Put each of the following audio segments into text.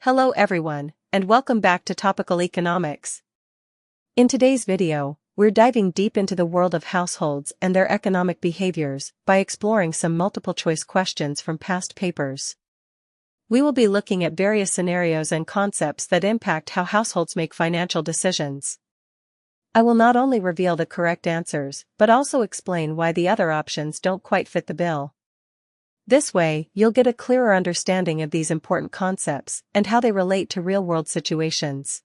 Hello everyone, and welcome back to Topical Economics. In today's video, we're diving deep into the world of households and their economic behaviors by exploring some multiple-choice questions from past papers. We will be looking at various scenarios and concepts that impact how households make financial decisions. I will not only reveal the correct answers, but also explain why the other options don't quite fit the bill. This way, you'll get a clearer understanding of these important concepts and how they relate to real-world situations.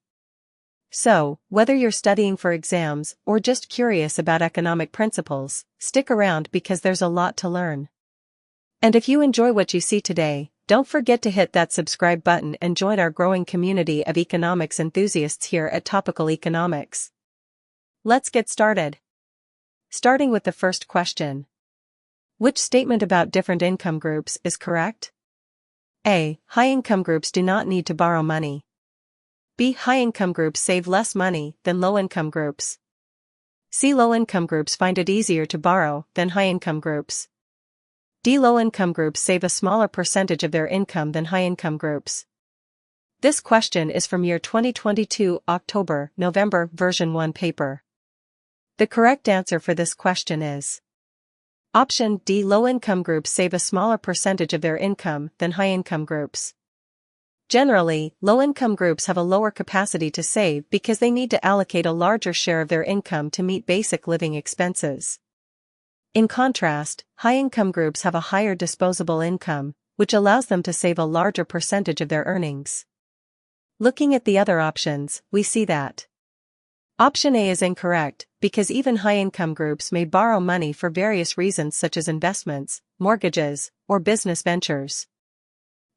So, whether you're studying for exams or just curious about economic principles, stick around because there's a lot to learn. And if you enjoy what you see today, don't forget to hit that subscribe button and join our growing community of economics enthusiasts here at Topical Economics. Let's get started. Starting with the first question. Which statement about different income groups is correct? A. High-income groups do not need to borrow money. B. High-income groups save less money than low-income groups. C. Low-income groups find it easier to borrow than high-income groups. D. Low-income groups save a smaller percentage of their income than high-income groups. This question is from year 2022 October-November version 1 paper. The correct answer for this question is Option D. Low-income groups save a smaller percentage of their income than high-income groups. Generally, low-income groups have a lower capacity to save because they need to allocate a larger share of their income to meet basic living expenses. In contrast, high-income groups have a higher disposable income, which allows them to save a larger percentage of their earnings. Looking at the other options, we see that Option A is incorrect, because even high-income groups may borrow money for various reasons such as investments, mortgages, or business ventures.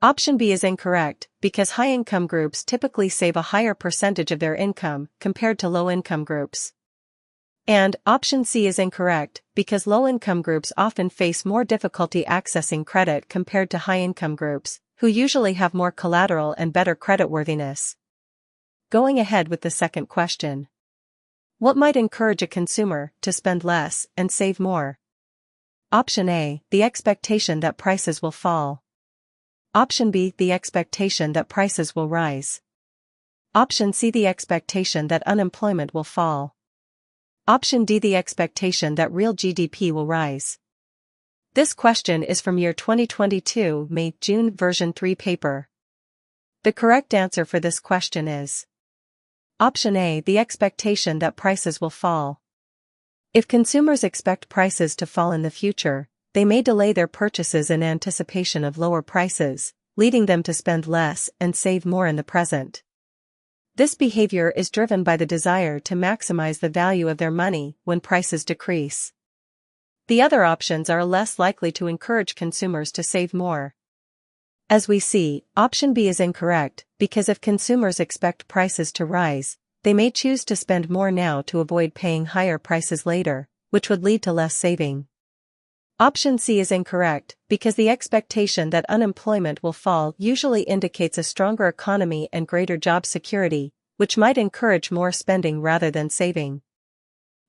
Option B is incorrect, because high-income groups typically save a higher percentage of their income compared to low-income groups. And Option C is incorrect, because low-income groups often face more difficulty accessing credit compared to high-income groups, who usually have more collateral and better creditworthiness. Going ahead with the second question. What might encourage a consumer to spend less and save more? Option A, the expectation that prices will fall. Option B, the expectation that prices will rise. Option C, the expectation that unemployment will fall. Option D, the expectation that real GDP will rise. This question is from year 2022 May-June version 3 paper. The correct answer for this question is Option A, the expectation that prices will fall. If consumers expect prices to fall in the future, they may delay their purchases in anticipation of lower prices, leading them to spend less and save more in the present. This behavior is driven by the desire to maximize the value of their money when prices decrease. The other options are less likely to encourage consumers to save more. As we see, Option B is incorrect, because if consumers expect prices to rise, they may choose to spend more now to avoid paying higher prices later, which would lead to less saving. Option C is incorrect, because the expectation that unemployment will fall usually indicates a stronger economy and greater job security, which might encourage more spending rather than saving.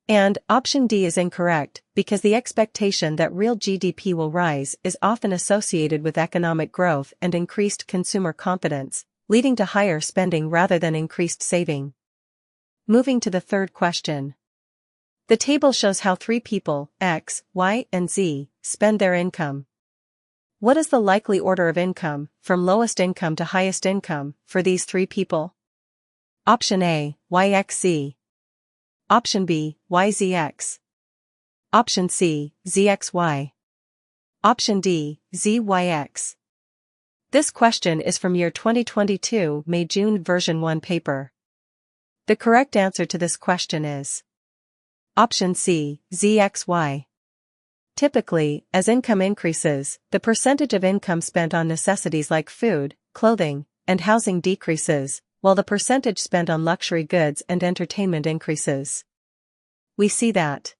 And Option D is incorrect, because the expectation that real GDP will rise is often associated with economic growth and increased consumer confidence, leading to higher spending rather than increased saving. Moving to the third question. The table shows how three people, X, Y, and Z, spend their income. What is the likely order of income, from lowest income to highest income, for these three people? Option A, YXZ. Option B, YZX. Option C, ZXY. Option D, ZYX. This question is from year 2022 May-June version 1 paper. The correct answer to this question is Option C, ZXY. Typically, as income increases, the percentage of income spent on necessities like food, clothing, and housing decreases, while the percentage spent on luxury goods and entertainment increases. We see that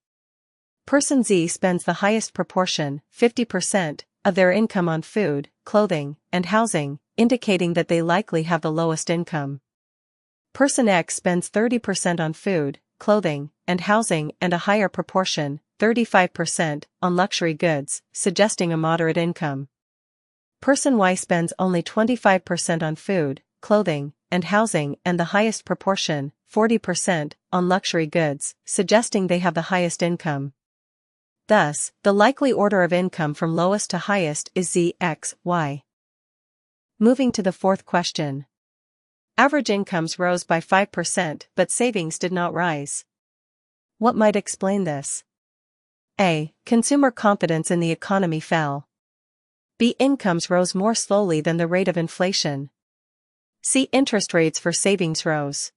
Person Z spends the highest proportion, 50%, of their income on food, clothing, and housing, indicating that they likely have the lowest income. Person X spends 30% on food, clothing, and housing and a higher proportion, 35%, on luxury goods, suggesting a moderate income. Person Y spends only 25% on food, clothing, and housing, and the highest proportion, 40%, on luxury goods, suggesting they have the highest income. Thus, the likely order of income from lowest to highest is Z, X, Y. Moving to the fourth question. Average incomes rose by 5%, but savings did not rise. What might explain this? A. Consumer confidence in the economy fell. B. Incomes rose more slowly than the rate of inflation. C. Interest rates for savings rose.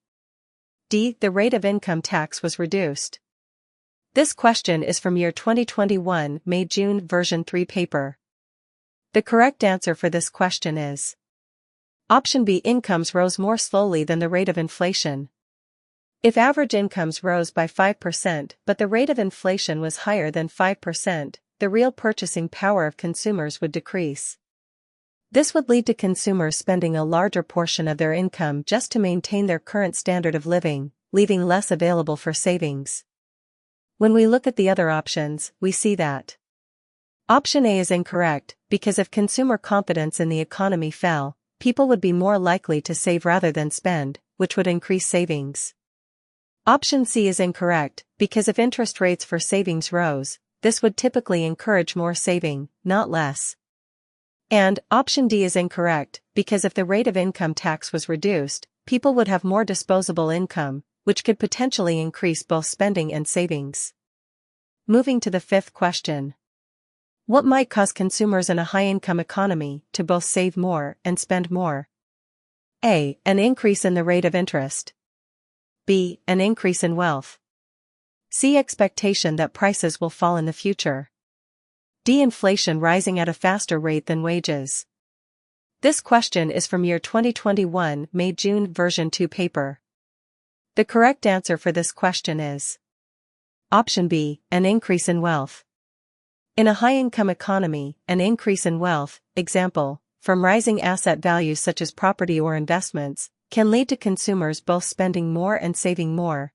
D. The rate of income tax was reduced. This question is from year 2021 May-June version 3 paper. The correct answer for this question is Option B. Incomes rose more slowly than the rate of inflation. If average incomes rose by 5% but the rate of inflation was higher than 5%, the real purchasing power of consumers would decrease. This would lead to consumers spending a larger portion of their income just to maintain their current standard of living, leaving less available for savings. When we look at the other options, we see that Option A is incorrect, because if consumer confidence in the economy fell, people would be more likely to save rather than spend, which would increase savings. Option C is incorrect, because if interest rates for savings rose, this would typically encourage more saving, not less. And Option D is incorrect, because if the rate of income tax was reduced, people would have more disposable income, which could potentially increase both spending and savings. Moving to the fifth question. What might cause consumers in a high-income economy to both save more and spend more? A. An increase in the rate of interest. B. An increase in wealth. C. Expectation that prices will fall in the future. D. Inflation rising at a faster rate than wages. This question is from year 2021 May-June version 2 paper. The correct answer for this question is Option B. An increase in wealth. In a high-income economy, an increase in wealth, example, from rising asset values such as property or investments, can lead to consumers both spending more and saving more.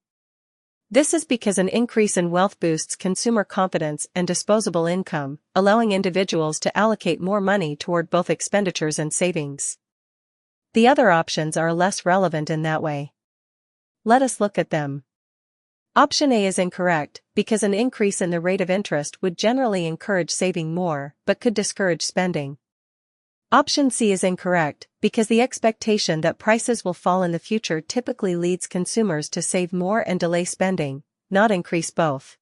This is because an increase in wealth boosts consumer confidence and disposable income, allowing individuals to allocate more money toward both expenditures and savings. The other options are less relevant in that way. Let us look at them. Option A is incorrect, because an increase in the rate of interest would generally encourage saving more, but could discourage spending. Option C is incorrect, because the expectation that prices will fall in the future typically leads consumers to save more and delay spending, not increase both.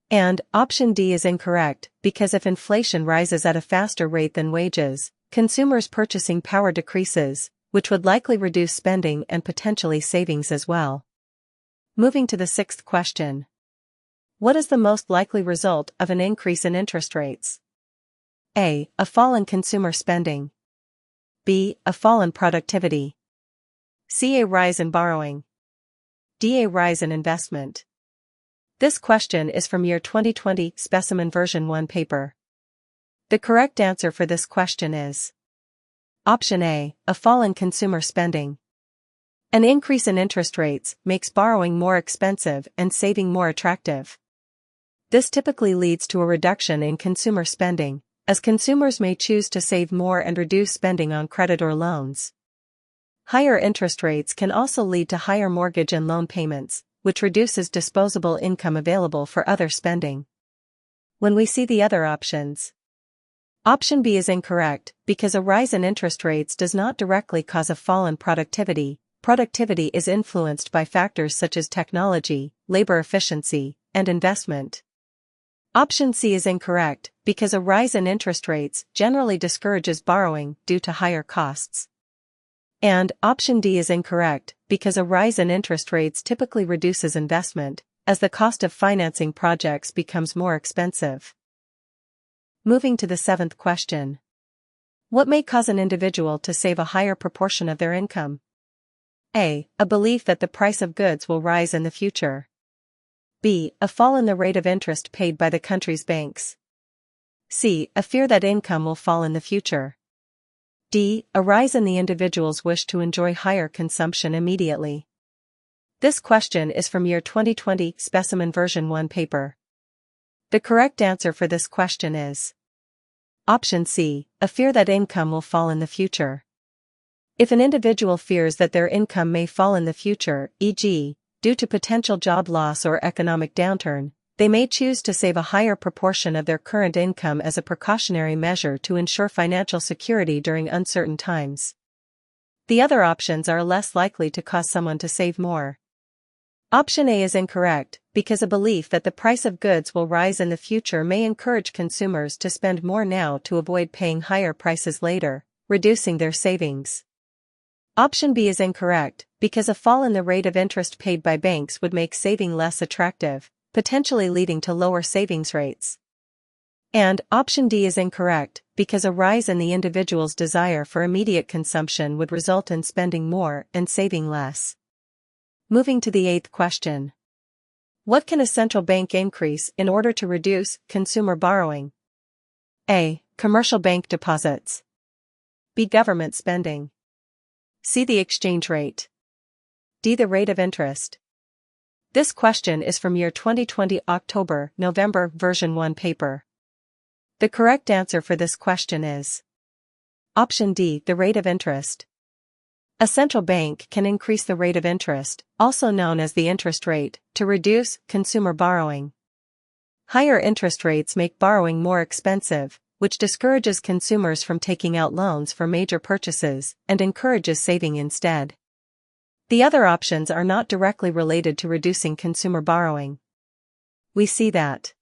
And Option D is incorrect, because if inflation rises at a faster rate than wages, consumers' purchasing power decreases, which would likely reduce spending and potentially savings as well. Moving to the sixth question. What is the most likely result of an increase in interest rates? A. A fall in consumer spending. B. A fall in productivity. C. A rise in borrowing. D. A rise in investment. This question is from year 2020 Specimen version 1 paper. The correct answer for this question is Option A. A fall in consumer spending. An increase in interest rates makes borrowing more expensive and saving more attractive. This typically leads to a reduction in consumer spending, as consumers may choose to save more and reduce spending on credit or loans. Higher interest rates can also lead to higher mortgage and loan payments, which reduces disposable income available for other spending. When we see the other options, Option B is incorrect, because a rise in interest rates does not directly cause a fall in productivity. Productivity is influenced by factors such as technology, labor efficiency, and investment. Option C is incorrect, because a rise in interest rates generally discourages borrowing due to higher costs. And Option D is incorrect, because a rise in interest rates typically reduces investment, as the cost of financing projects becomes more expensive. Moving to the seventh question. What may cause an individual to save a higher proportion of their income? A. A belief that the price of goods will rise in the future. B. A fall in the rate of interest paid by the country's banks. C. A fear that income will fall in the future. D. A rise in the individual's wish to enjoy higher consumption immediately. This question is from year 2020 Specimen version 1 paper. The correct answer for this question is Option C. A fear that income will fall in the future. If an individual fears that their income may fall in the future, e.g., due to potential job loss or economic downturn, they may choose to save a higher proportion of their current income as a precautionary measure to ensure financial security during uncertain times. The other options are less likely to cause someone to save more. Option A is incorrect, because a belief that the price of goods will rise in the future may encourage consumers to spend more now to avoid paying higher prices later, reducing their savings. Option B is incorrect, because a fall in the rate of interest paid by banks would make saving less attractive, potentially leading to lower savings rates. And option D is incorrect, because a rise in the individual's desire for immediate consumption would result in spending more and saving less. Moving to the 8th question. What can a central bank increase in order to reduce consumer borrowing? A. Commercial bank deposits. B. Government spending. C. The exchange rate. D. The rate of interest. This question is from year 2020 October-November version 1 paper. The correct answer for this question is option D. The rate of interest. A central bank can increase the rate of interest, also known as the interest rate, to reduce consumer borrowing. Higher interest rates make borrowing more expensive, which discourages consumers from taking out loans for major purchases and encourages saving instead. The other options are not directly related to reducing consumer borrowing. We see that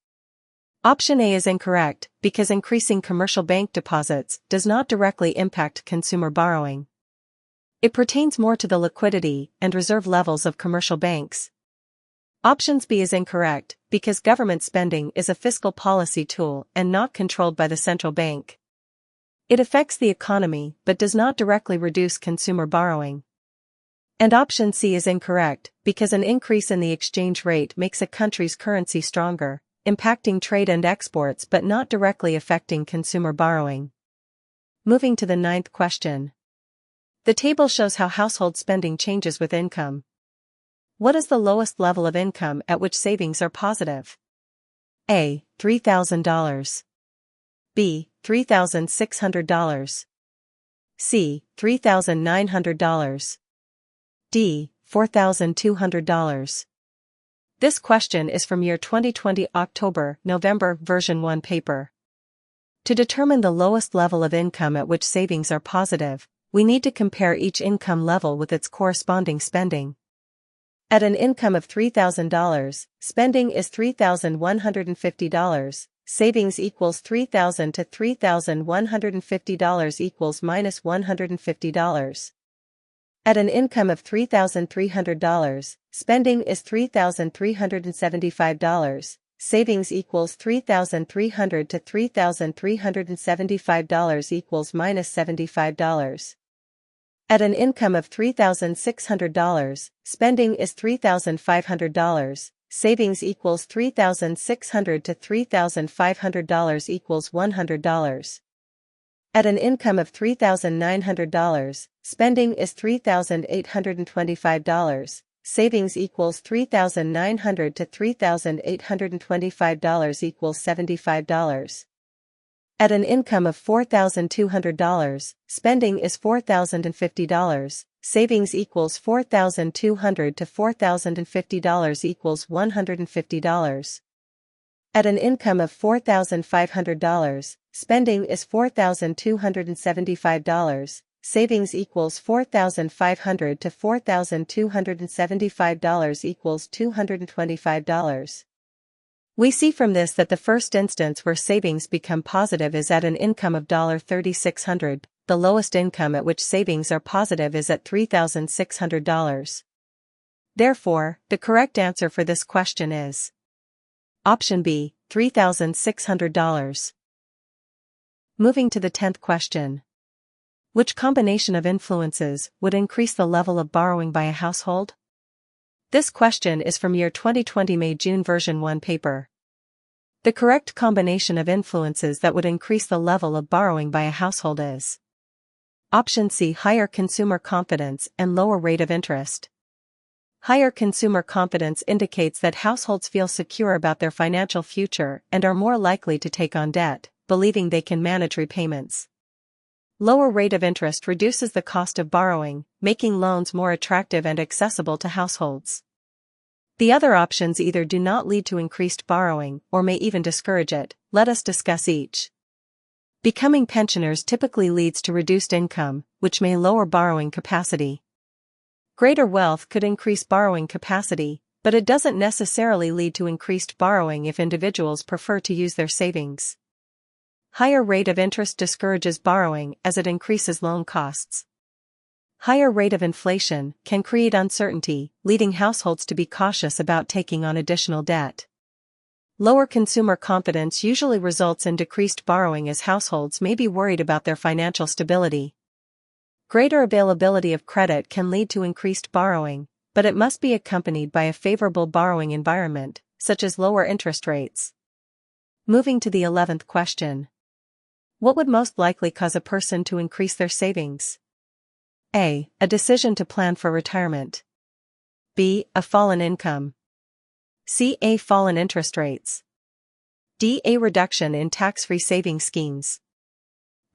option A is incorrect, because increasing commercial bank deposits does not directly impact consumer borrowing. It pertains more to the liquidity and reserve levels of commercial banks. Option B is incorrect, because government spending is a fiscal policy tool and not controlled by the central bank. It affects the economy but does not directly reduce consumer borrowing. And option C is incorrect, because an increase in the exchange rate makes a country's currency stronger, impacting trade and exports but not directly affecting consumer borrowing. Moving to the 9th question. The table shows how household spending changes with income. What is the lowest level of income at which savings are positive? A. $3,000. B. $3,600. C. $3,900. D. $4,200. This question is from year 2020 October-November version 1 paper. To determine the lowest level of income at which savings are positive, we need to compare each income level with its corresponding spending. At an income of $3,000, spending is $3,150, savings equals $3,000 to $3,150 equals minus $150. At an income of $3,300, spending is $3,375, savings equals $3,300 to $3,375 equals minus $75. At an income of $3,600, spending is $3,500, savings equals $3,600 to $3,500 equals $100. At an income of $3,900, spending is $3,825, savings equals $3,900 to $3,825 equals $75. At an income of $4,200, spending is $4,050, savings equals $4,200 to $4,050 equals $150. At an income of $4,500, spending is $4,275, savings equals $4,500 to $4,275 equals $225. We see from this that the first instance where savings become positive is at an income of $3,600, the lowest income at which savings are positive is at $3,600. Therefore, the correct answer for this question is option B, $3,600. Moving to the 10th question. Which combination of influences would increase the level of borrowing by a household? This question is from year 2020 May-June version 1 paper. The correct combination of influences that would increase the level of borrowing by a household is option C, higher consumer confidence and lower rate of interest. Higher consumer confidence indicates that households feel secure about their financial future and are more likely to take on debt, believing they can manage repayments. Lower rate of interest reduces the cost of borrowing, making loans more attractive and accessible to households. The other options either do not lead to increased borrowing or may even discourage it. Let us discuss each. Becoming pensioners typically leads to reduced income, which may lower borrowing capacity. Greater wealth could increase borrowing capacity, but it doesn't necessarily lead to increased borrowing if individuals prefer to use their savings. Higher rate of interest discourages borrowing as it increases loan costs. Higher rate of inflation can create uncertainty, leading households to be cautious about taking on additional debt. Lower consumer confidence usually results in decreased borrowing as households may be worried about their financial stability. Greater availability of credit can lead to increased borrowing, but it must be accompanied by a favorable borrowing environment, such as lower interest rates. Moving to the 11th question. What would most likely cause a person to increase their savings? A. A decision to plan for retirement. B. A fall in income. C. A fall in interest rates. D. A reduction in tax-free savings schemes.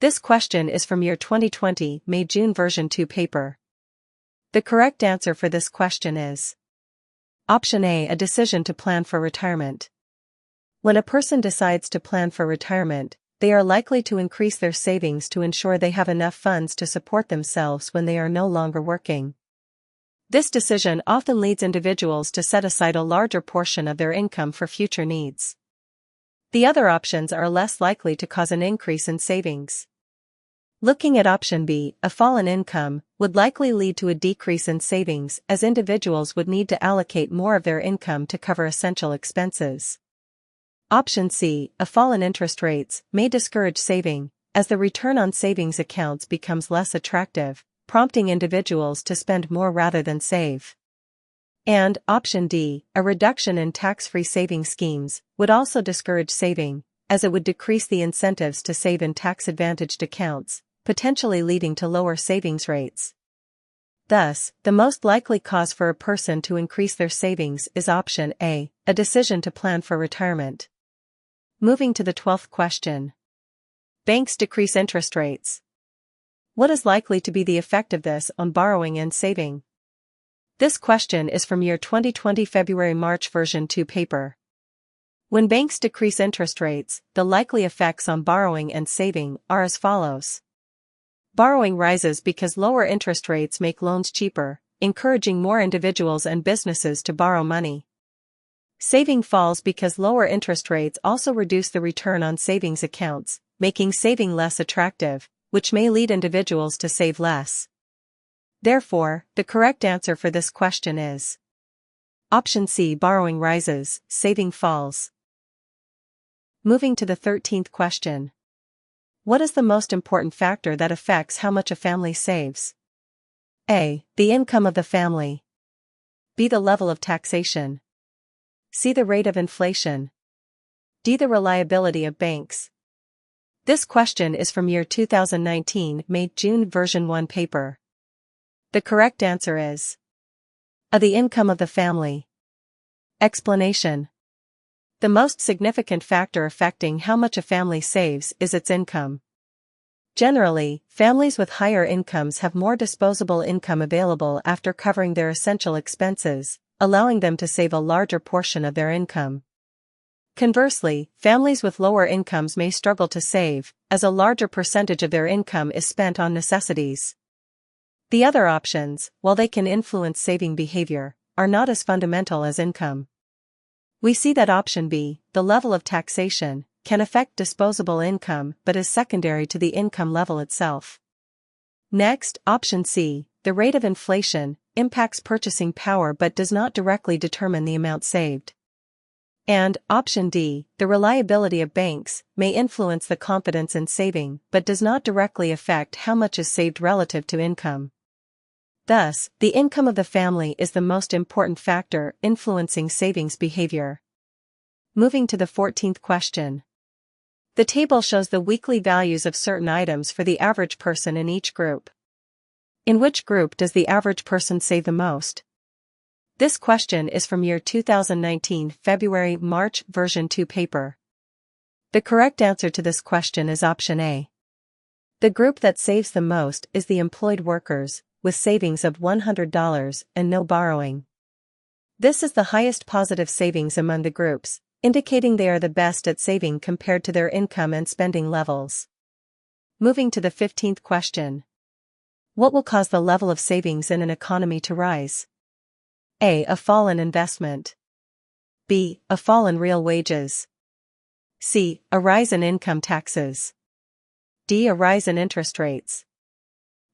This question is from year 2020 May-June version 2 paper. The correct answer for this question is Option A. A decision to plan for retirement. When a person decides to plan for retirement, they are likely to increase their savings to ensure they have enough funds to support themselves when they are no longer working. This decision often leads individuals to set aside a larger portion of their income for future needs. The other options are less likely to cause an increase in savings. Looking at option B, a fall in income would likely lead to a decrease in savings as individuals would need to allocate more of their income to cover essential expenses. Option C, a fall in interest rates, may discourage saving, as the return on savings accounts becomes less attractive, prompting individuals to spend more rather than save. And option D, a reduction in tax-free saving schemes, would also discourage saving, as it would decrease the incentives to save in tax-advantaged accounts, potentially leading to lower savings rates. Thus, the most likely cause for a person to increase their savings is option A, a decision to plan for retirement. Moving to the 12th question. Banks decrease interest rates. What is likely to be the effect of this on borrowing and saving? This question is from year 2020 February-March version 2 paper. When banks decrease interest rates, the likely effects on borrowing and saving are as follows. Borrowing rises because lower interest rates make loans cheaper, encouraging more individuals and businesses to borrow money. Saving falls because lower interest rates also reduce the return on savings accounts, making saving less attractive, which may lead individuals to save less. Therefore, the correct answer for this question is option C, borrowing rises, saving falls. Moving to the 13th question. What is the most important factor that affects how much a family saves? A. The income of the family. B. The level of taxation. C. The rate of inflation. D. The reliability of banks. This question is from year 2019 May-June version 1 paper. The correct answer is A. The income of the family. Explanation. The most significant factor affecting how much a family saves is its income. Generally, families with higher incomes have more disposable income available after covering their essential expenses, allowing them to save a larger portion of their income. Conversely, families with lower incomes may struggle to save, as a larger percentage of their income is spent on necessities. The other options, while they can influence saving behavior, are not as fundamental as income. We see that option B, the level of taxation, can affect disposable income but is secondary to the income level itself. Next, option C, the rate of inflation, impacts purchasing power but does not directly determine the amount saved. And option D, the reliability of banks, may influence the confidence in saving but does not directly affect how much is saved relative to income. Thus, the income of the family is the most important factor influencing savings behavior. Moving to the 14th question. The table shows the weekly values of certain items for the average person in each group. In which group does the average person save the most? This question is from year 2019 The group that saves the most is the employed workers, with savings of $100 and no borrowing. This is the highest positive savings among the groups, indicating they are the best at saving compared to their income and spending levels. Moving to the 15th question. What will cause the level of savings in an economy to rise? A. A fall in investment. B. A fall in real wages. C. A rise in income taxes. D. A rise in interest rates.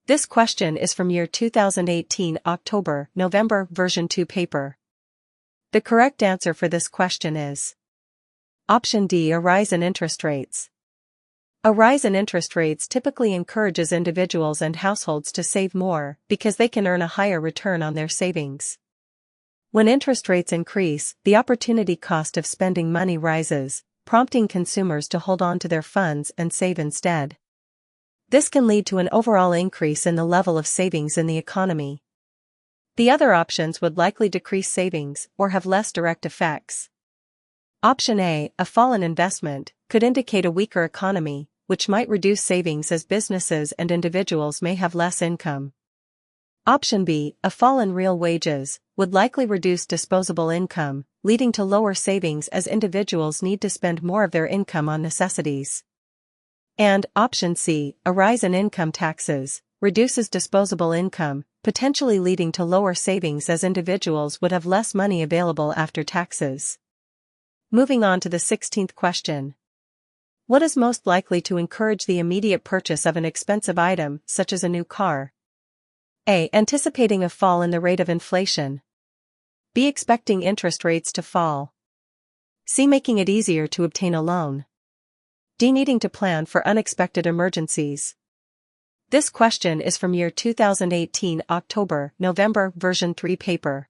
This question is from year 2018 October-November version 2 paper. The correct answer for this question is option D. A rise in interest rates. A rise in interest rates typically encourages individuals and households to save more because they can earn a higher return on their savings. When interest rates increase, the opportunity cost of spending money rises, prompting consumers to hold on to their funds and save instead. This can lead to an overall increase in the level of savings in the economy. The other options would likely decrease savings or have less direct effects. Option A, a fall in investment, could indicate a weaker economy, which might reduce savings as businesses and individuals may have less income. Option B, a fall in real wages, would likely reduce disposable income, leading to lower savings as individuals need to spend more of their income on necessities. And option C, a rise in income taxes, reduces disposable income, potentially leading to lower savings as individuals would have less money available after taxes. Moving on to the 16th question. What is most likely to encourage the immediate purchase of an expensive item, such as a new car? A. Anticipating a fall in the rate of inflation. B. Expecting interest rates to fall. C. Making it easier to obtain a loan. D. Needing to plan for unexpected emergencies. This question is from year 2018 October-November version 3 paper.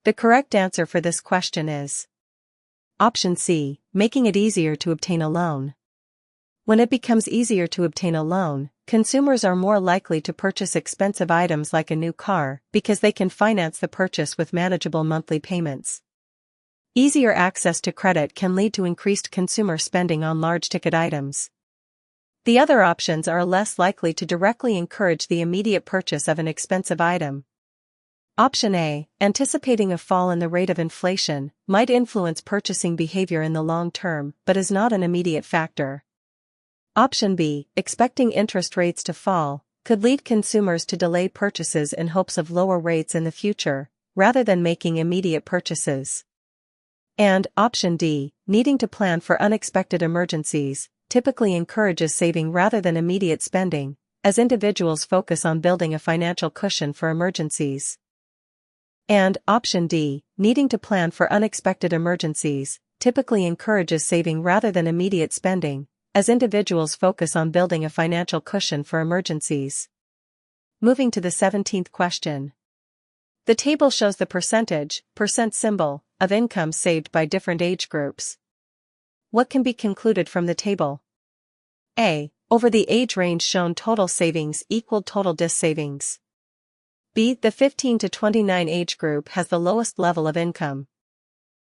The correct answer for this question is option C, making it easier to obtain a loan. When it becomes easier to obtain a loan, consumers are more likely to purchase expensive items like a new car because they can finance the purchase with manageable monthly payments. Easier access to credit can lead to increased consumer spending on large-ticket items. The other options are less likely to directly encourage the immediate purchase of an expensive item. Option A, anticipating a fall in the rate of inflation, might influence purchasing behavior in the long term but is not an immediate factor. Option B, expecting interest rates to fall, could lead consumers to delay purchases in hopes of lower rates in the future, rather than making immediate purchases. And option D, needing to plan for unexpected emergencies, typically encourages saving rather than immediate spending, as individuals focus on building a financial cushion for emergencies. And option D, needing to plan for unexpected emergencies, typically encourages saving rather than immediate spending, as individuals focus on building a financial cushion for emergencies. Moving to the 17th question. The table shows the percent symbol, of income saved by different age groups. What can be concluded from the table? A. Over the age range shown total savings equaled total dis savings. B. The 15 to 29 age group has the lowest level of income.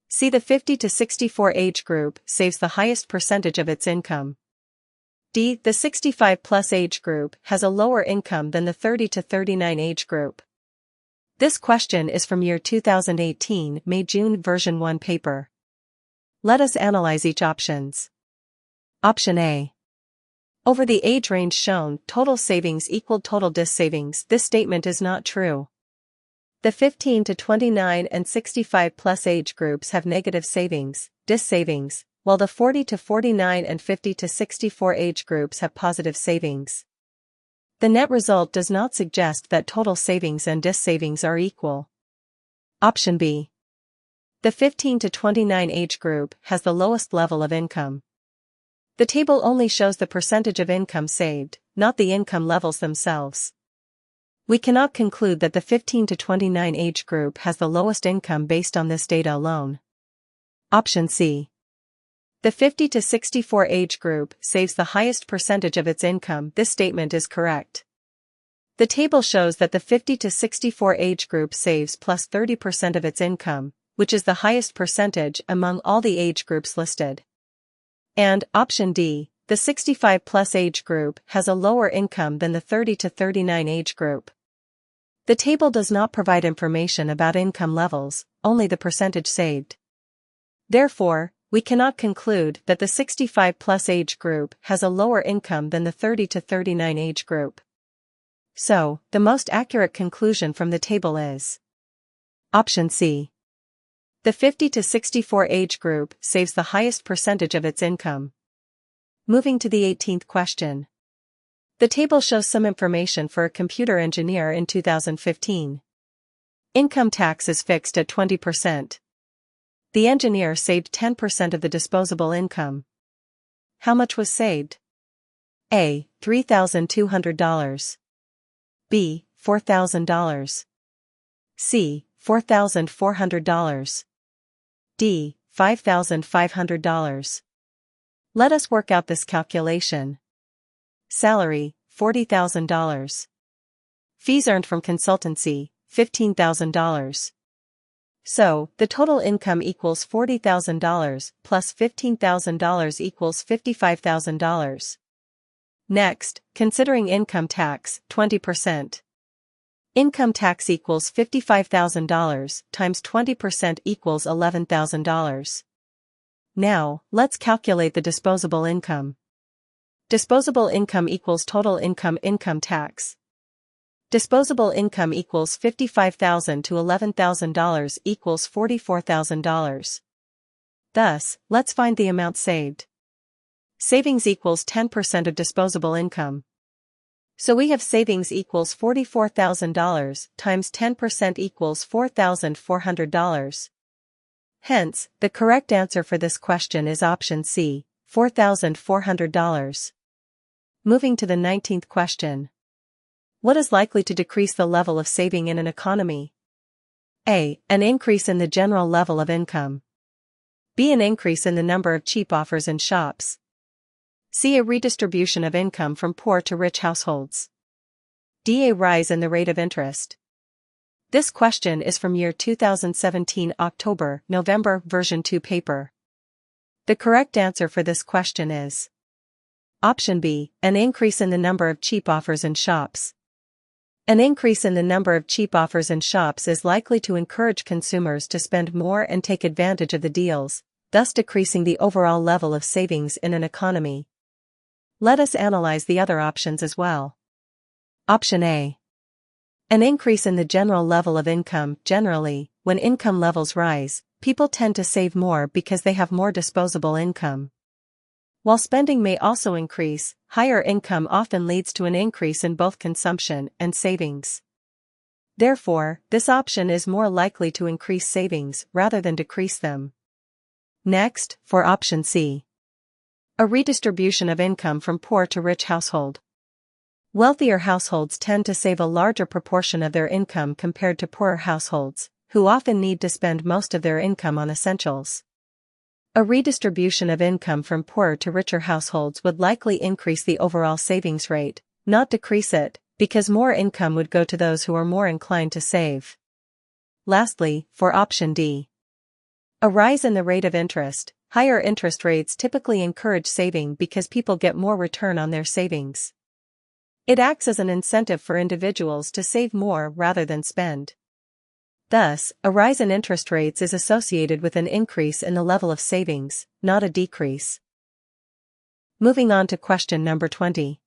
C. The 50 to 64 age group saves the highest percentage of its income. D. The 65 plus age group has a lower income than the 30 to 39 age group. This question is from year 2018 May-June version 1 paper. Let us analyze each options. Option A. Over the age range shown, total savings equaled total dis savings. This statement is not true. The 15 to 29 and 65 plus age groups have negative savings, dis savings, while the 40 to 49 and 50 to 64 age groups have positive savings. The net result does not suggest that total savings and dis savings are equal. Option B. The 15 to 29 age group has the lowest level of income. The table only shows the percentage of income saved, not the income levels themselves. We cannot conclude that the 15 to 29 age group has the lowest income based on this data alone. Option C. The 50 to 64 age group saves the highest percentage of its income. This statement is correct. The table shows that the 50 to 64 age group saves plus 30% of its income, which is the highest percentage among all the age groups listed. And option D, the 65-plus age group has a lower income than the 30 to 39 age group. The table does not provide information about income levels, only the percentage saved. Therefore, we cannot conclude that the 65-plus age group has a lower income than the 30 to 39 age group. So, the most accurate conclusion from the table is Option C. The 50 to 64 age group saves the highest percentage of its income. Moving to the 18th question. The table shows some information for a computer engineer in 2015. Income tax is fixed at 20%. The engineer saved 10% of the disposable income. How much was saved? A. $3,200. B. $4,000. C. $4,400. D. $5,500. Let us work out this calculation. Salary, $40,000. Fees earned from consultancy, $15,000. So, the total income equals $40,000 plus $15,000 equals $55,000. Next, considering income tax, 20%. Income tax equals $55,000 times 20% equals $11,000. Now, let's calculate the disposable income. Disposable income equals total income tax. Disposable income equals $55,000 to $11,000 equals $44,000. Thus, let's find the amount saved. Savings equals 10% of disposable income. So we have savings equals $44,000 times 10% equals $4,400. Hence, the correct answer for this question is option C, $4,400. Moving to the 19th question. What is likely to decrease the level of saving in an economy? A. An increase in the general level of income. B. An increase in the number of cheap offers in shops. C. A redistribution of income from poor to rich households. D. A rise in the rate of interest. This question is from year 2017 October-November version 2 paper. The correct answer for this question is option B, an increase in the number of cheap offers in shops. An increase in the number of cheap offers in shops is likely to encourage consumers to spend more and take advantage of the deals, thus decreasing the overall level of savings in an economy. Let us analyze the other options as well. Option A. An increase in the general level of income. Generally, when income levels rise, people tend to save more because they have more disposable income. While spending may also increase, higher income often leads to an increase in both consumption and savings. Therefore, this option is more likely to increase savings rather than decrease them. Next, for option C. A redistribution of income from poor to rich household. Wealthier households tend to save a larger proportion of their income compared to poorer households, who often need to spend most of their income on essentials. A redistribution of income from poorer to richer households would likely increase the overall savings rate, not decrease it, because more income would go to those who are more inclined to save. Lastly, for option D. A rise in the rate of interest. Higher interest rates typically encourage saving because people get more return on their savings. It acts as an incentive for individuals to save more rather than spend. Thus, a rise in interest rates is associated with an increase in the level of savings, not a decrease. Moving on to question number 20.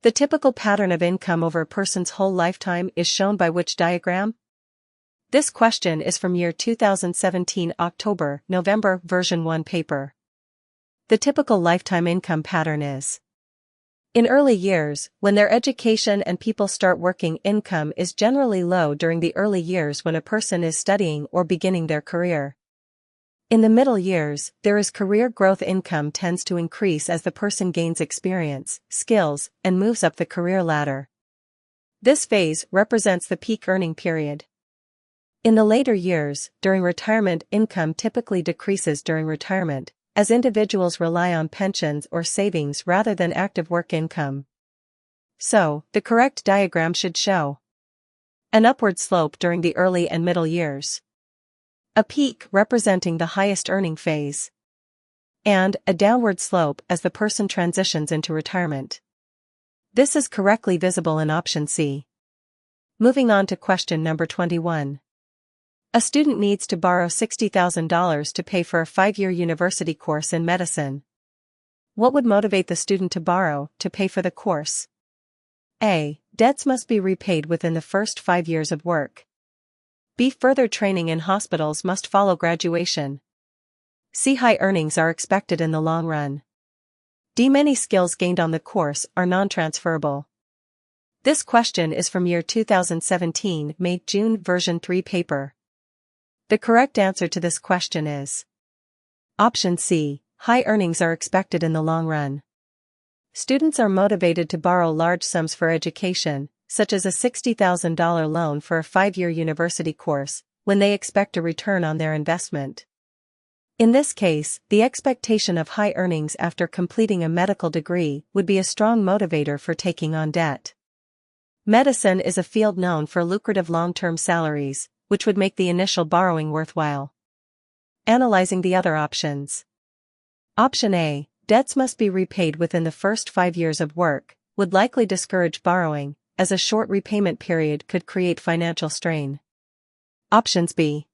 The typical pattern of income over a person's whole lifetime is shown by which diagram? This question is from year 2017 October-November version 1 paper. The typical lifetime income pattern is: in early years, when their education and people start working, income is generally low during the early years when a person is studying or beginning their career. In the middle years, there is career growth. Income tends to increase as the person gains experience, skills, and moves up the career ladder. This phase represents the peak earning period. In the later years, during retirement, income typically decreases during retirement, as individuals rely on pensions or savings rather than active work income. So, the correct diagram should show an upward slope during the early and middle years, a peak representing the highest earning phase, and a downward slope as the person transitions into retirement. This is correctly visible in option C. Moving on to question number 21. A student needs to borrow $60,000 to pay for a 5-year university course in medicine. What would motivate the student to borrow to pay for the course? A. Debts must be repaid within the first 5 years of work. B. Further training in hospitals must follow graduation. C. High earnings are expected in the long run. D. Many skills gained on the course are non-transferable. This question is from year 2017 May-June version 3 paper. The correct answer to this question is option C. High earnings are expected in the long run. Students are motivated to borrow large sums for education, such as a $60,000 loan for a 5-year university course, when they expect a return on their investment. In this case, the expectation of high earnings after completing a medical degree would be a strong motivator for taking on debt. Medicine is a field known for lucrative long-term salaries, which would make the initial borrowing worthwhile. Analyzing the other options. Option A, debts must be repaid within the first 5 years of work, would likely discourage borrowing, as a short repayment period could create financial strain. Options B.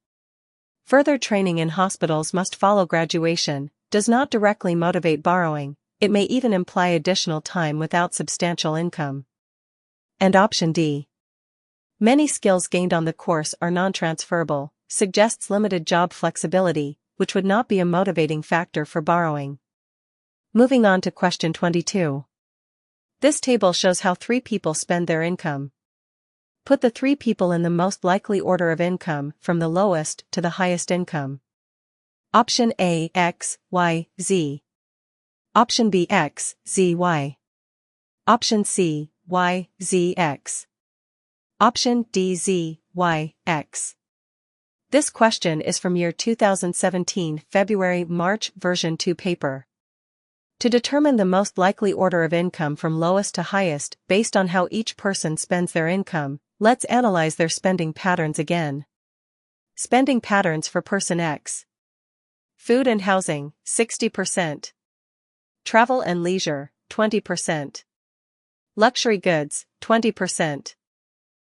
Further training in hospitals must follow graduation, does not directly motivate borrowing, it may even imply additional time without substantial income. And option D. Many skills gained on the course are non-transferable, suggests limited job flexibility, which would not be a motivating factor for borrowing. Moving on to question 22. This table shows how 3 people spend their income. Put the 3 people in the most likely order of income from the lowest to the highest income. Option A, X, Y, Z. Option B, X, Z, Y. Option C, Y, Z, X. Option D, Z, Y, X. This question is from year 2017 February-March version 2 paper. To determine the most likely order of income from lowest to highest based on how each person spends their income, let's analyze their spending patterns again. Spending patterns for person X. Food and housing, 60%. Travel and leisure, 20%. Luxury goods, 20%.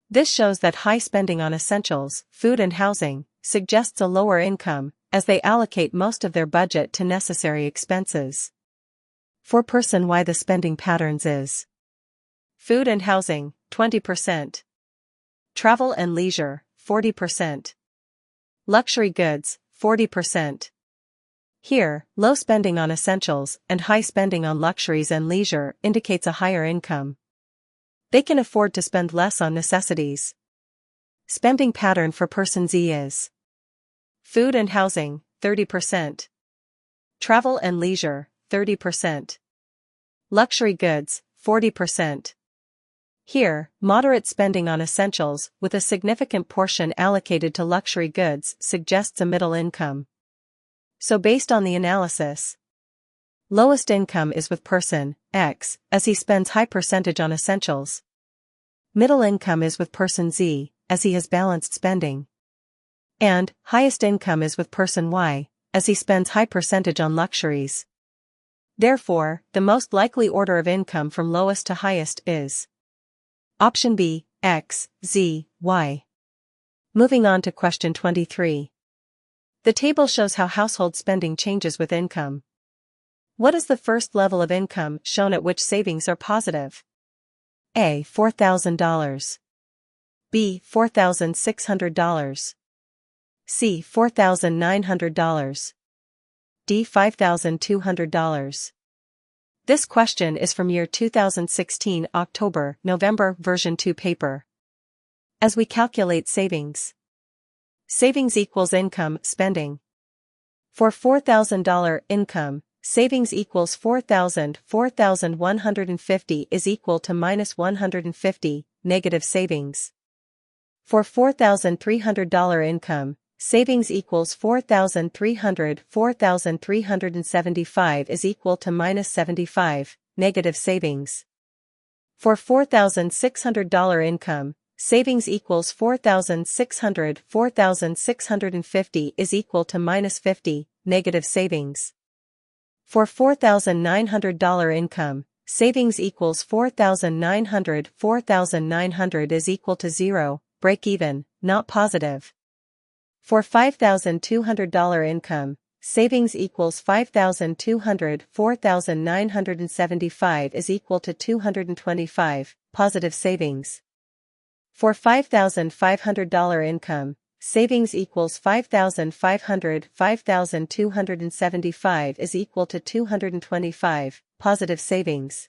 This shows that high spending on essentials, food and housing, suggests a lower income, as they allocate most of their budget to necessary expenses. For person Y, the spending patterns is food and housing, 20%. Travel and leisure, 40%. Luxury goods, 40%. Here, low spending on essentials and high spending on luxuries and leisure indicates a higher income. They can afford to spend less on necessities. Spending pattern for person Z is food and housing, 30%. Travel and leisure, 30%. Luxury goods, 40%. Here, moderate spending on essentials with a significant portion allocated to luxury goods suggests a middle income. So based on the analysis, lowest income is with person X, as he spends high percentage on essentials. Middle income is with person Z, as he has balanced spending. And highest income is with person Y, as he spends high percentage on luxuries. Therefore, the most likely order of income from lowest to highest is option B, X, Z, Y. Moving on to question 23. The table shows how household spending changes with income. What is the first level of income shown at which savings are positive? A. $4,000. B. $4,600. C. $4,900. D. $5,200. This question is from year 2016 October-November version 2 paper. As we calculate savings. Savings equals income, spending. For $4,000 income, savings equals $4,150 is equal to minus 150, negative savings. For $4,300 income, savings equals $4,375 is equal to minus 75, negative savings. For $4,600 income, savings equals $4,650 is equal to minus 50, negative savings. For $4,900 income, savings equals $4,900. $4,900 is equal to 0, break even, not positive. For $5,200 income, savings equals $5,200. $4,975 is equal to 225, positive savings. For $5,500 income, savings equals $5,500. $5,275 is equal to 225, positive savings.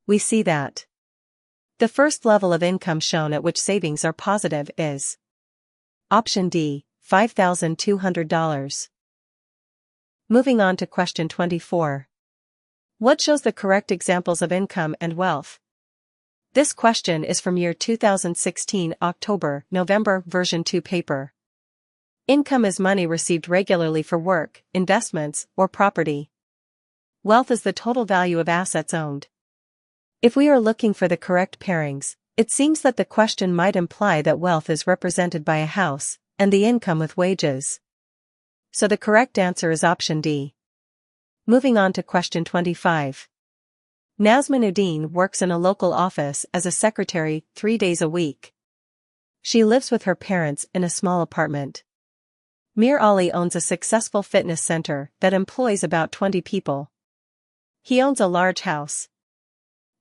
We see that the first level of income shown at which savings are positive is option D, $5,200. Moving on to question 24. What shows the correct examples of income and wealth? This question is from year 2016 October-November version 2 paper. Income is money received regularly for work, investments, or property. Wealth is the total value of assets owned. If we are looking for the correct pairings, it seems that the question might imply that wealth is represented by a house, and the income with wages. So the correct answer is option D. Moving on to question 25. Nazminuddin works in a local office as a secretary 3 days a week. She lives with her parents in a small apartment. Mir Ali owns a successful fitness center that employs about 20 people. He owns a large house.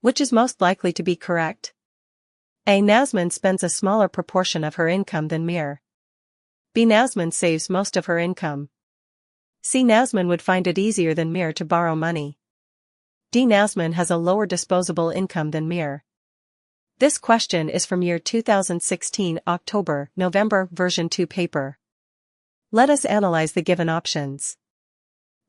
Which is most likely to be correct? A. Nazmin spends a smaller proportion of her income than Mir. B. Nazmin saves most of her income. C. Nazmin would find it easier than Mir to borrow money. D. Nazmin has a lower disposable income than Mir. This question is from year 2016 October-November version 2 paper. Let us analyze the given options.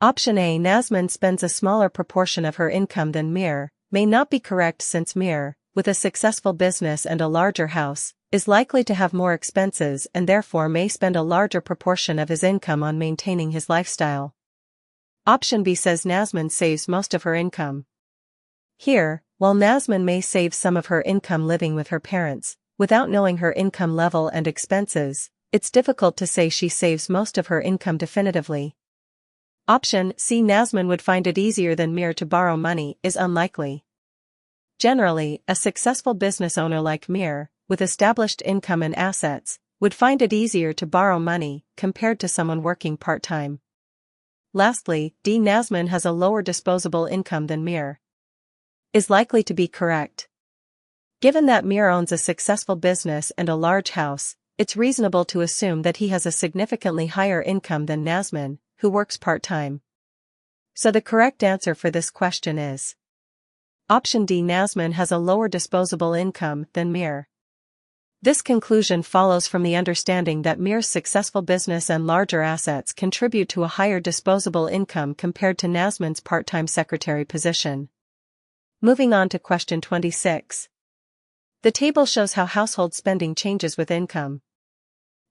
Option A. Nazmin spends a smaller proportion of her income than Mir, may not be correct since Mir, with a successful business and a larger house, is likely to have more expenses and therefore may spend a larger proportion of his income on maintaining his lifestyle. Option B says Nazmin saves most of her income. Here, while Nazmin may save some of her income living with her parents, without knowing her income level and expenses, it's difficult to say she saves most of her income definitively. Option C. Nazmin would find it easier than Mir to borrow money is unlikely. Generally, a successful business owner like Mir, with established income and assets, would find it easier to borrow money compared to someone working part-time. Lastly, D. Nazmin has a lower disposable income than Mir. Is likely to be correct. Given that Mir owns a successful business and a large house, it's reasonable to assume that he has a significantly higher income than Nazmin, who works part-time. So the correct answer for this question is option D. Nazmin has a lower disposable income than Mir. This conclusion follows from the understanding that Mir's successful business and larger assets contribute to a higher disposable income compared to Nazmin's part-time secretary position. Moving on to question 26. The table shows how household spending changes with income.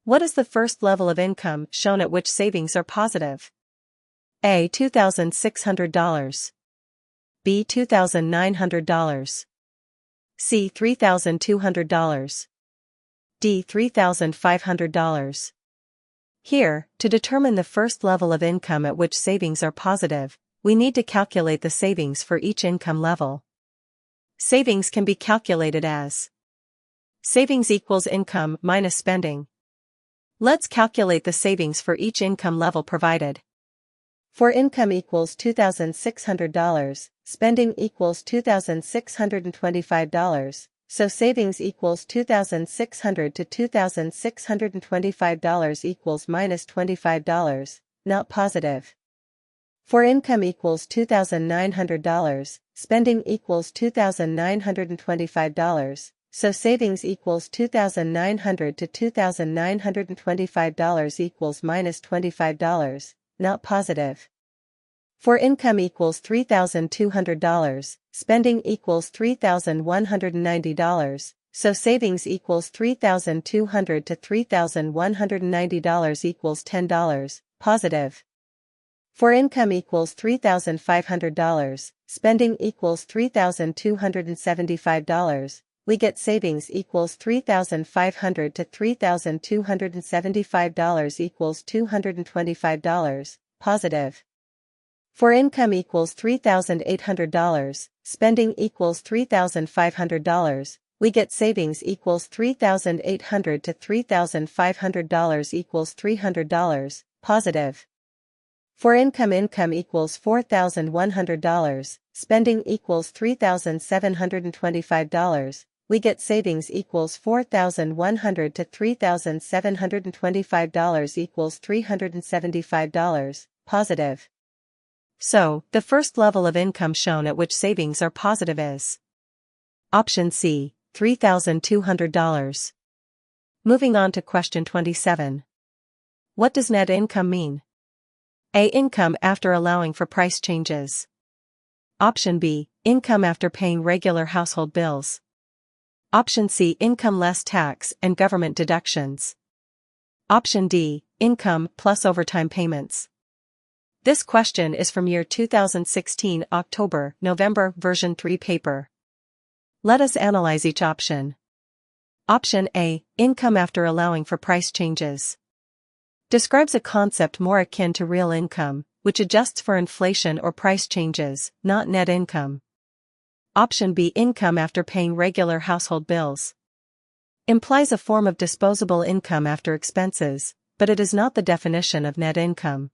What is the first level of income shown at which savings are positive? A. $2,600. B. $2,900. C. $3,200. D. $3,500. Here, to determine the first level of income at which savings are positive, we need to calculate the savings for each income level. Savings can be calculated as savings equals income minus spending. Let's calculate the savings for each income level provided. For income equals $2,600, spending equals $2,625, so savings equals $2,600 to $2,625 equals minus $25, not positive. For income equals $2,900, spending equals $2,925, so savings equals $2,900 to $2,925 equals minus $25, not positive. For income equals $3,200, spending equals $3,190, so savings equals $3,200 to $3,190 equals $10, positive. For income equals $3,500, spending equals $3,275, we get savings equals $3,500 to $3,275 equals $225, positive. For income equals $3,800, spending equals $3,500, we get savings equals $3,800 to $3,500 equals $300, positive. For income equals $4,100, spending equals $3,725, we get savings equals $4,100 to $3,725 equals $375, positive. So, the first level of income shown at which savings are positive is option C, $3,200. Moving on to question 27. What does net income mean? A. Income after allowing for price changes. Option B. Income after paying regular household bills. Option C. Income less tax and government deductions. Option D. Income plus overtime payments. This question is from year 2016 October-November version 3 paper. Let us analyze each option. Option A. Income after allowing for price changes. Describes a concept more akin to real income, which adjusts for inflation or price changes, not net income. Option B. Income after paying regular household bills. Implies a form of disposable income after expenses, but it is not the definition of net income.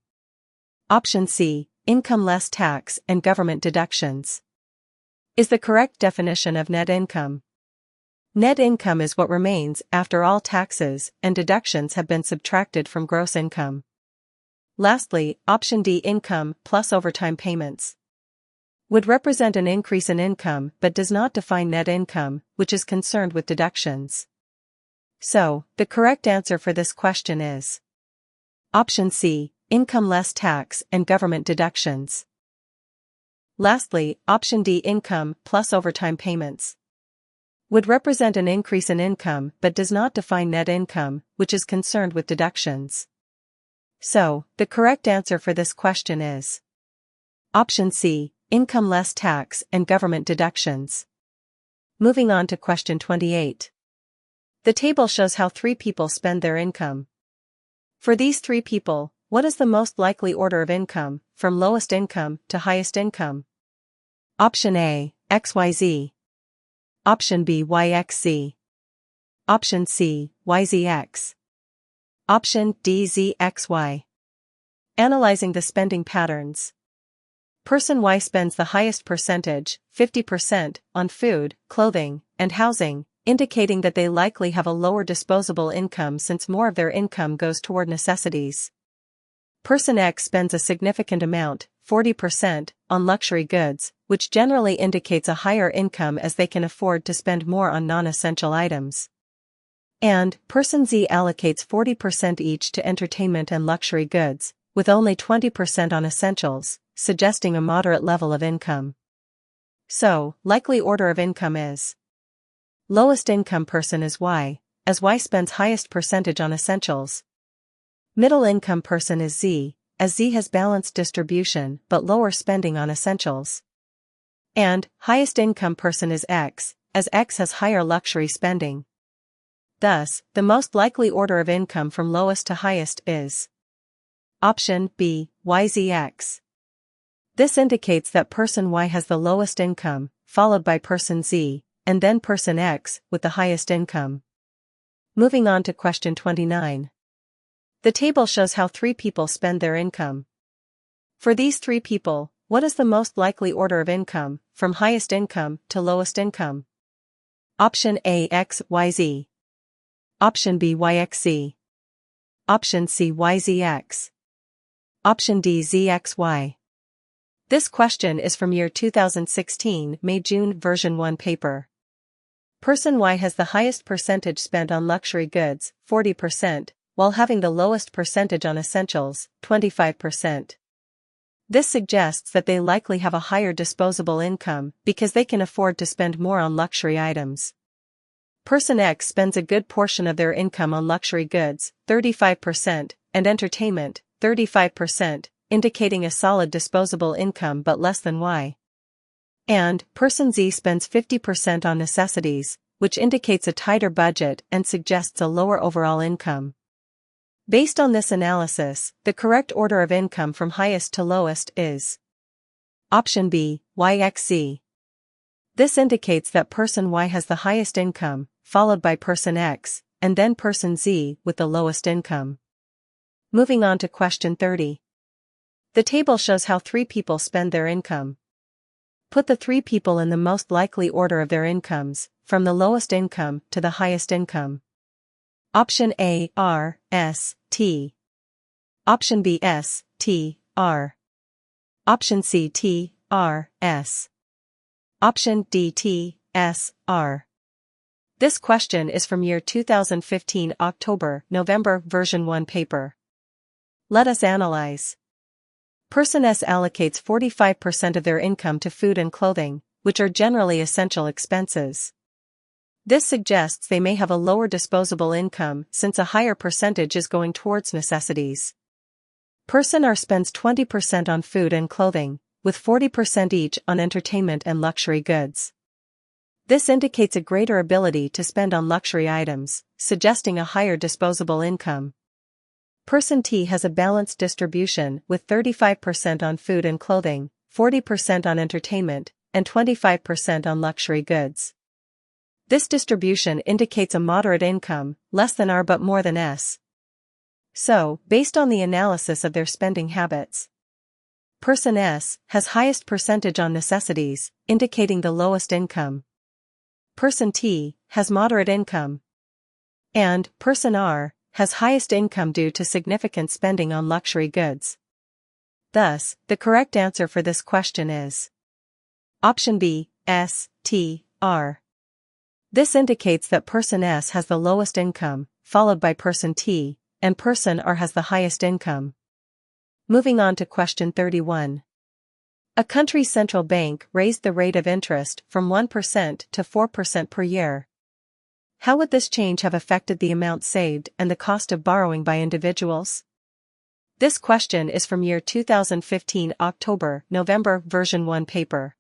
Option C. Income less tax and government deductions. Is the correct definition of net income. Net income is what remains after all taxes and deductions have been subtracted from gross income. Lastly, option D. Income plus overtime payments. Would represent an increase in income but does not define net income, which is concerned with deductions. So, the correct answer for this question is option C. Income less tax and government deductions. Lastly, option D. Income plus overtime payments. Would represent an increase in income but does not define net income, which is concerned with deductions. So, the correct answer for this question is option C. Income less tax and government deductions. Moving on to question 28. The table shows how 3 people spend their income. For these 3 people, what is the most likely order of income, from lowest income to highest income? Option A, XYZ. Option B, YXZ. Option C, YZX. Option D, ZXY. Analyzing the spending patterns. Person Y spends the highest percentage, 50%, on food, clothing, and housing, indicating that they likely have a lower disposable income since more of their income goes toward necessities. Person X spends a significant amount, 40%, on luxury goods, which generally indicates a higher income as they can afford to spend more on non-essential items. And, Person Z allocates 40% each to entertainment and luxury goods, with only 20% on essentials, suggesting a moderate level of income. So, likely order of income is lowest income person is Y, as Y spends highest percentage on essentials. Middle income person is Z, as Z has balanced distribution but lower spending on essentials. And, highest income person is X, as X has higher luxury spending. Thus, the most likely order of income from lowest to highest is option B, YZX. This indicates that person Y has the lowest income, followed by person Z, and then person X, with the highest income. Moving on to question 29. The table shows how 3 people spend their income. For these 3 people, what is the most likely order of income, from highest income to lowest income? Option A, XYZ. Option B, YXZ. Option C, YZX. Option D, ZXY. This question is from year 2016 May-June version 1 paper. Person Y has the highest percentage spent on luxury goods, 40%, while having the lowest percentage on essentials, 25%. This suggests that they likely have a higher disposable income because they can afford to spend more on luxury items. Person X spends a good portion of their income on luxury goods, 35%, and entertainment, 35%, indicating a solid disposable income but less than Y. And, Person Z spends 50% on necessities, which indicates a tighter budget and suggests a lower overall income. Based on this analysis, the correct order of income from highest to lowest is Option B, YXZ. This indicates that person Y has the highest income, followed by person X, and then person Z with the lowest income. Moving on to question 30. The table shows how 3 people spend their income. Put the 3 people in the most likely order of their incomes, from the lowest income to the highest income. Option A, R, S, T. Option B, S, T, R. Option C, T, R, S. Option D, T, S, R. This question is from year 2015 October-November version 1 paper. Let us analyze. Person S allocates 45% of their income to food and clothing, which are generally essential expenses. This suggests they may have a lower disposable income since a higher percentage is going towards necessities. Person R spends 20% on food and clothing, with 40% each on entertainment and luxury goods. This indicates a greater ability to spend on luxury items, suggesting a higher disposable income. Person T has a balanced distribution with 35% on food and clothing, 40% on entertainment, and 25% on luxury goods. This distribution indicates a moderate income, less than R but more than S. So, based on the analysis of their spending habits, person S has highest percentage on necessities, indicating the lowest income. Person T has moderate income. And person R has highest income due to significant spending on luxury goods. Thus, the correct answer for this question is option B, S, T, R. This indicates that person S has the lowest income, followed by person T, and person R has the highest income. Moving on to question 31. A country's central bank raised the rate of interest from 1% to 4% per year. How would this change have affected the amount saved and the cost of borrowing by individuals? This question is from year 2015 October-November version 1 paper.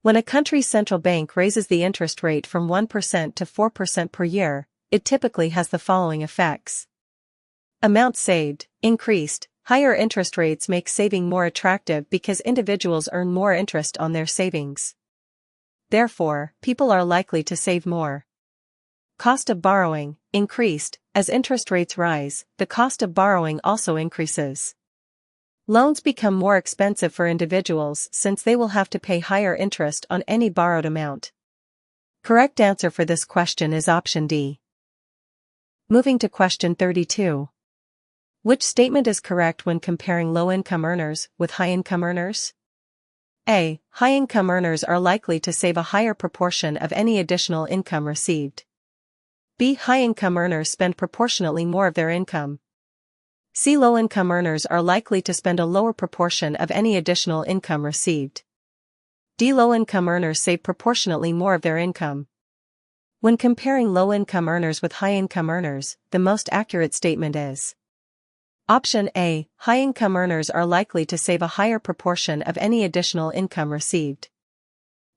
When a country's central bank raises the interest rate from 1% to 4% per year, it typically has the following effects. Amount saved increased. Higher interest rates make saving more attractive because individuals earn more interest on their savings. Therefore, people are likely to save more. Cost of borrowing increased. As interest rates rise, the cost of borrowing also increases. Loans become more expensive for individuals since they will have to pay higher interest on any borrowed amount. Correct answer for this question is option D. Moving to question 32. Which statement is correct when comparing low-income earners with high-income earners? A. High-income earners are likely to save a higher proportion of any additional income received. B. High-income earners spend proportionately more of their income. C. Low-income earners are likely to spend a lower proportion of any additional income received. D. Low-income earners save proportionately more of their income. When comparing low-income earners with high-income earners, the most accurate statement is option A. High-income earners are likely to save a higher proportion of any additional income received.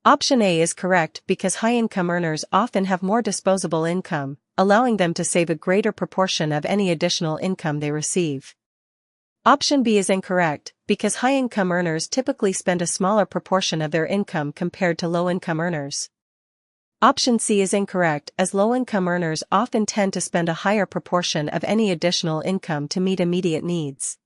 Option A is correct because high-income earners often have more disposable income, allowing them to save a greater proportion of any additional income they receive. Option B is incorrect because high-income earners typically spend a smaller proportion of their income compared to low-income earners. Option C is incorrect as low-income earners often tend to spend a higher proportion of any additional income to meet immediate needs.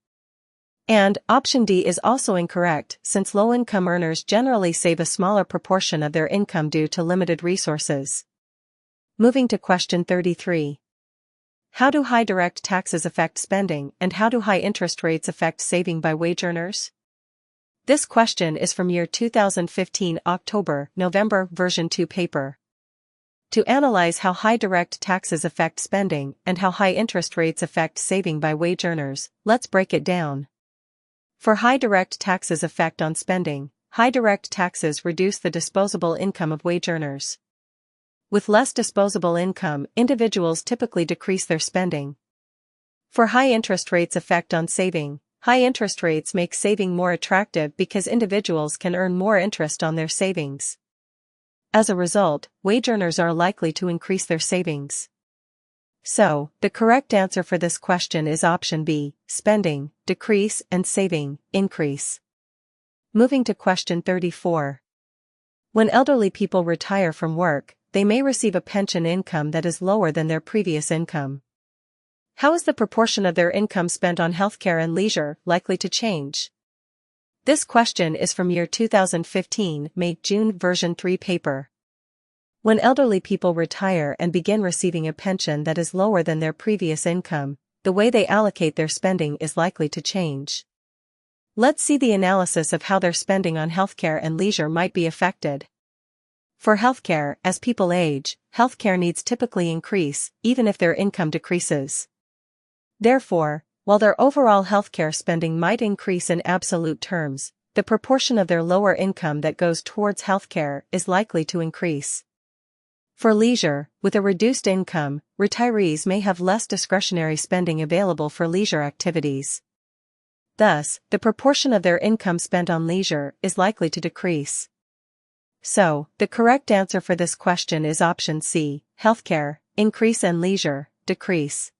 And option D is also incorrect since low-income earners generally save a smaller proportion of their income due to limited resources. Moving to question 33. How do high direct taxes affect spending and how do high interest rates affect saving by wage earners? This question is from year 2015 October-November version 2 paper. To analyze how high direct taxes affect spending and how high interest rates affect saving by wage earners, let's break it down. For high direct taxes effect on spending, high direct taxes reduce the disposable income of wage earners. With less disposable income, individuals typically decrease their spending. For high interest rates effect on saving, high interest rates make saving more attractive because individuals can earn more interest on their savings. As a result, wage earners are likely to increase their savings. So, the correct answer for this question is option B, spending, decrease and saving, increase. Moving to question 34. When elderly people retire from work, they may receive a pension income that is lower than their previous income. How is the proportion of their income spent on healthcare and leisure likely to change? This question is from year 2015 May-June version 3 paper. When elderly people retire and begin receiving a pension that is lower than their previous income, the way they allocate their spending is likely to change. Let's see the analysis of how their spending on healthcare and leisure might be affected. For healthcare, as people age, healthcare needs typically increase, even if their income decreases. Therefore, while their overall healthcare spending might increase in absolute terms, the proportion of their lower income that goes towards healthcare is likely to increase. For leisure, with a reduced income, retirees may have less discretionary spending available for leisure activities. Thus, the proportion of their income spent on leisure is likely to decrease. So, the correct answer for this question is option C, healthcare, increase, and leisure, decrease.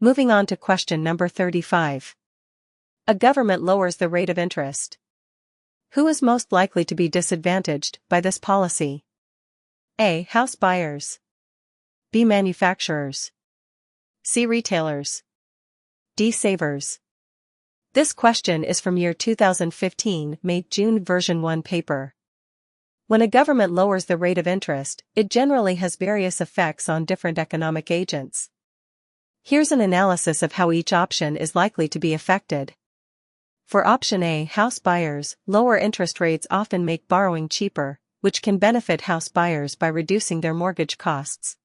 Moving on to question number 35. A government lowers the rate of interest. Who is most likely to be disadvantaged by this policy? A. House buyers. B. Manufacturers. C. Retailers. D. Savers. This question is from year 2015 May-June version 1 paper. When a government lowers the rate of interest, it generally has various effects on different economic agents. Here's an analysis of how each option is likely to be affected. For option A, house buyers, lower interest rates often make borrowing cheaper, which can benefit house buyers by reducing their mortgage costs.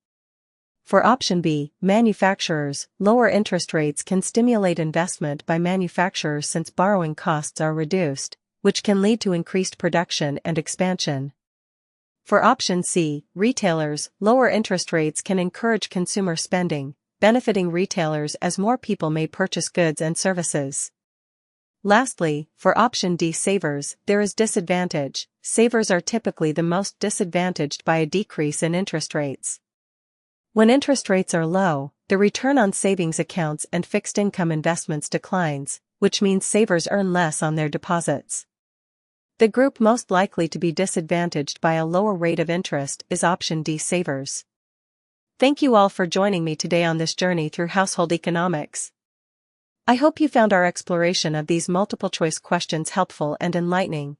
For option B, manufacturers, lower interest rates can stimulate investment by manufacturers since borrowing costs are reduced, which can lead to increased production and expansion. For option C, retailers, lower interest rates can encourage consumer spending, benefiting retailers as more people may purchase goods and services. Lastly, for option D, savers, there is disadvantage. Savers are typically the most disadvantaged by a decrease in interest rates. When interest rates are low, the return on savings accounts and fixed income investments declines, which means savers earn less on their deposits. The group most likely to be disadvantaged by a lower rate of interest is option D, savers. Thank you all for joining me today on this journey through household economics. I hope you found our exploration of these multiple choice questions helpful and enlightening.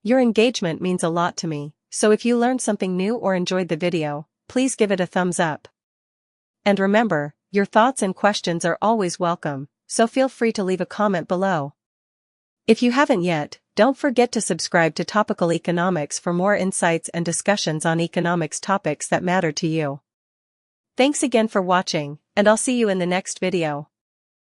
Your engagement means a lot to me, so if you learned something new or enjoyed the video, please give it a thumbs up. And remember, your thoughts and questions are always welcome, so feel free to leave a comment below. If you haven't yet, don't forget to subscribe to Topical Economics for more insights and discussions on economics topics that matter to you. Thanks again for watching, and I'll see you in the next video.